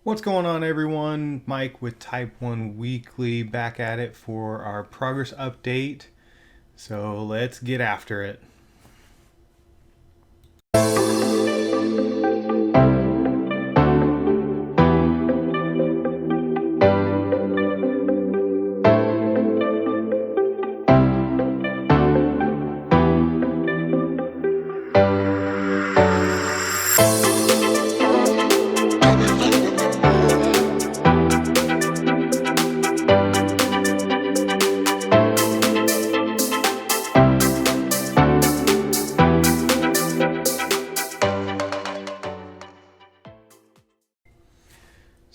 What's going on, everyone? Mike with Type 1 Weekly back at it for our progress update. So let's get after it.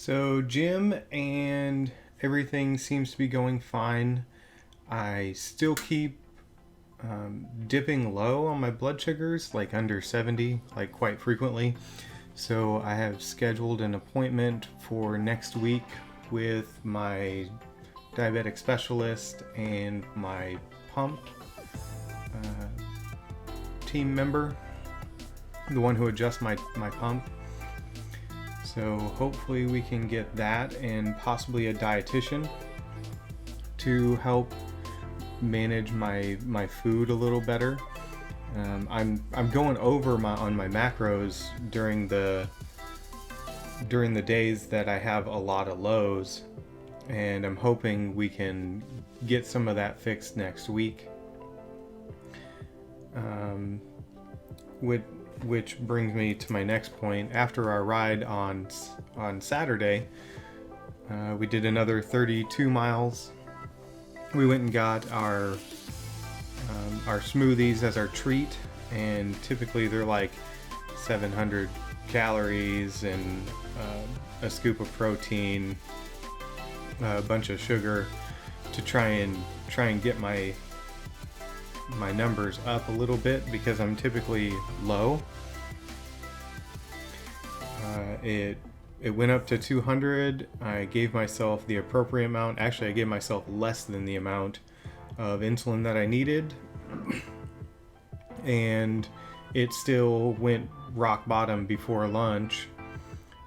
So, gym and everything seems to be going fine. I still keep dipping low on my blood sugars, like under 70, like quite frequently. So, I have scheduled an appointment for next week with my diabetic specialist and my pump team member, the one who adjusts my pump. So hopefully we can get that and possibly a dietitian to help manage my food a little better. I'm going over on my macros during the days that I have a lot of lows, and I'm hoping we can get some of that fixed next week. Which brings me to my next point. After our ride on Saturday, we did another 32 miles. We went and got our smoothies as our treat, and typically they're like 700 calories and a scoop of protein, a bunch of sugar to try and get my numbers up a little bit because I'm typically low. It went up to 200. I gave myself the appropriate amount. Actually, I gave myself less than the amount of insulin that I needed, and it still went rock bottom before lunch.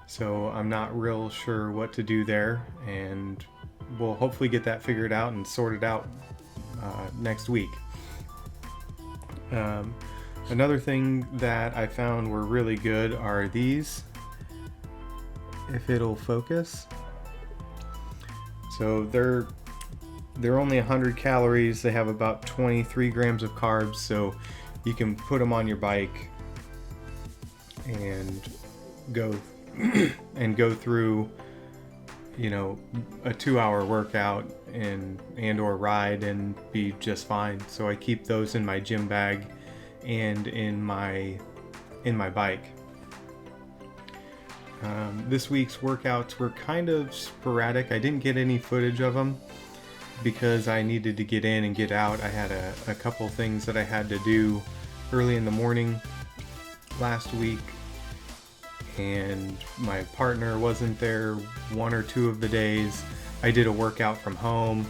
So I'm not real sure what to do there, and we'll hopefully get that figured out and sorted out next week. Another thing that I found were really good are these, if it'll focus. So they're only 100 calories. They have about 23 grams of carbs, so you can put them on your bike and go through, a 2-hour workout and or ride and be just fine. So I keep those in my gym bag and in my bike. This week's workouts were kind of sporadic. I didn't get any footage of them because I needed to get in and get out. I had a couple things that I had to do early in the morning last week, and my partner wasn't there one or two of the days. I did a workout from home,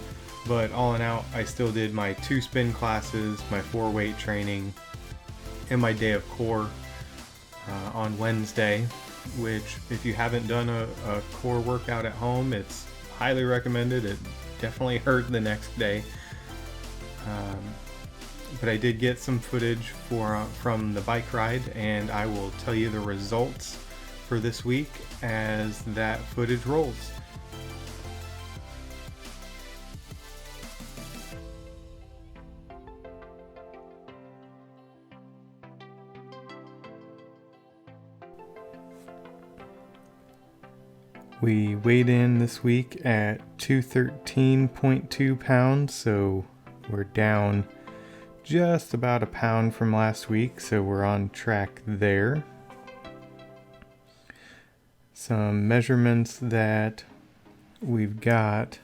but all in all, I still did my 2 spin classes, my 4 weight training, and my day of core on Wednesday, which if you haven't done a core workout at home, it's highly recommended. It definitely hurt the next day. But I did get some footage from the bike ride, and I will tell you the results for this week as that footage rolls. We weighed in this week at 213.2 pounds, so we're down just about a pound from last week, so we're on track there. Some measurements that we've got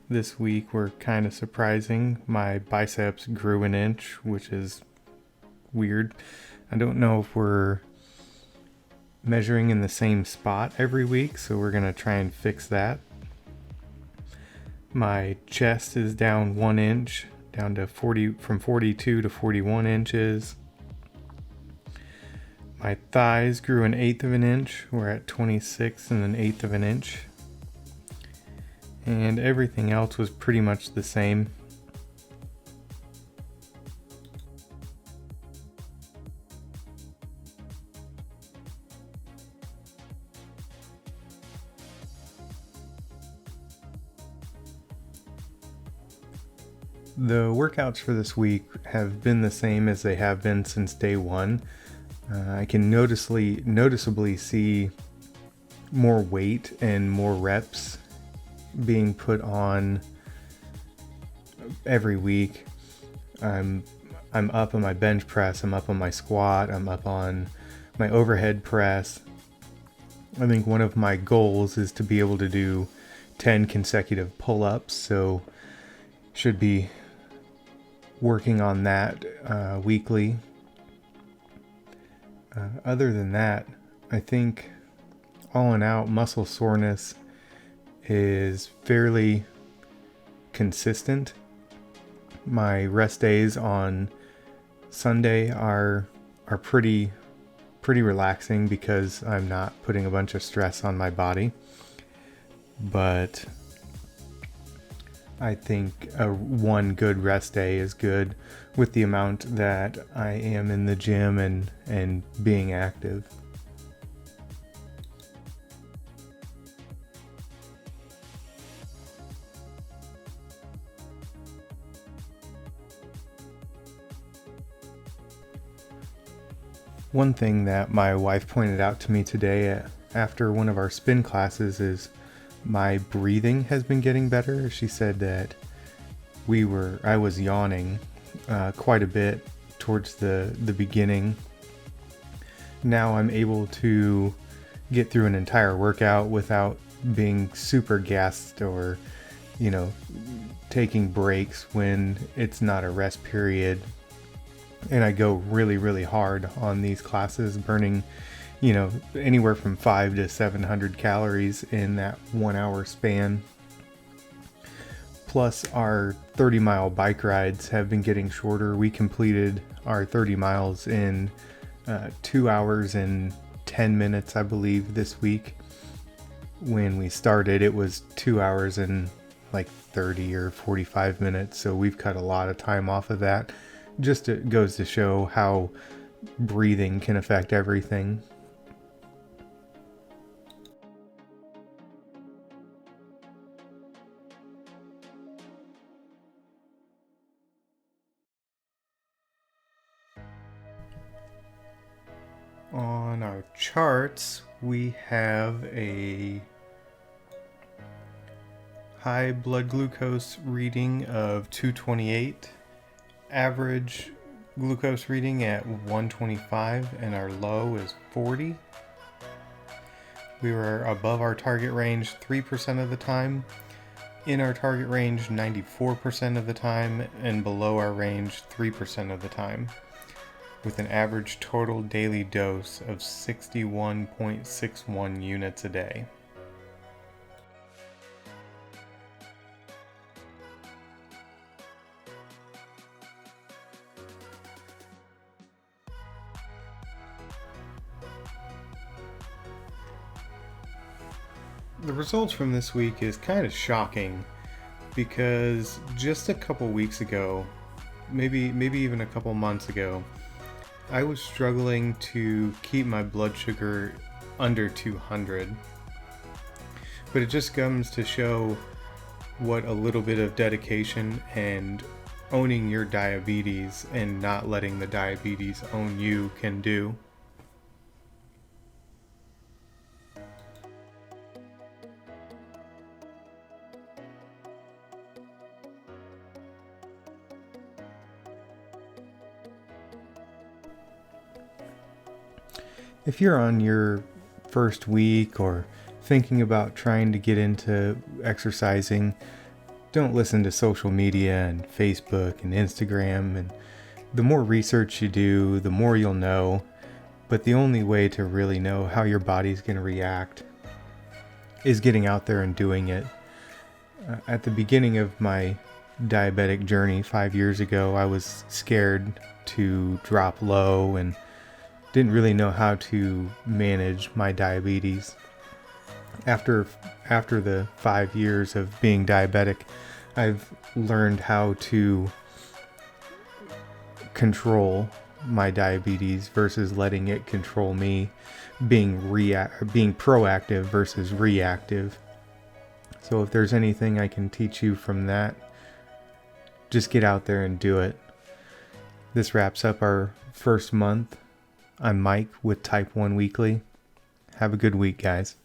this week were kind of surprising. My biceps grew an inch, which is weird. I don't know if we're measuring in the same spot every week, so we're gonna try and fix that. My chest is down 1 inch, down to from 42 to 41 inches. My thighs grew 1/8 of an inch. We're at 26 and 1/8 of an inch. And everything else was pretty much the same. The workouts for this week have been the same as they have been since day one. I can noticeably see more weight and more reps being put on every week. I'm up on my bench press, I'm up on my squat, I'm up on my overhead press. I think one of my goals is to be able to do 10 consecutive pull-ups, so should be working on that weekly. Other than that, I think all in out, muscle soreness is fairly consistent. My rest days on Sunday are pretty relaxing because I'm not putting a bunch of stress on my body. But I think one good rest day is good with the amount that I am in the gym and being active. One thing that my wife pointed out to me today after one of our spin classes is my breathing has been getting better. She said that I was yawning quite a bit towards the beginning. Now I'm able to get through an entire workout without being super gassed or, taking breaks when it's not a rest period. And I go really hard on these classes, burning anywhere from 500 to 700 calories in that 1 hour span. Plus our 30-mile bike rides have been getting shorter. We completed our 30 miles in 2 hours and 10 minutes, I believe, this week. When we started, it was 2 hours and like 30 or 45 minutes. So we've cut a lot of time off of that. Just it goes to show how breathing can affect everything. On our charts, we have a high blood glucose reading of 228, average glucose reading at 125, and our low is 40. We were above our target range 3% of the time, in our target range 94% of the time, and below our range 3% of the time, with an average total daily dose of 61.61 units a day. The results from this week is kind of shocking because just a couple weeks ago, maybe even a couple months ago, I was struggling to keep my blood sugar under 200. But it just comes to show what a little bit of dedication and owning your diabetes and not letting the diabetes own you can do. If you're on your first week or thinking about trying to get into exercising, don't listen to social media and Facebook and Instagram. And the more research you do, the more you'll know. But the only way to really know how your body's going to react is getting out there and doing it. At the beginning of my diabetic journey 5 years ago, I was scared to drop low and didn't really know how to manage my diabetes. After the 5 years of being diabetic, I've learned how to control my diabetes versus letting it control me, being proactive versus reactive. So if there's anything I can teach you from that, just get out there and do it. This wraps up our first month. I'm Mike with Type 1 Weekly. Have a good week, guys.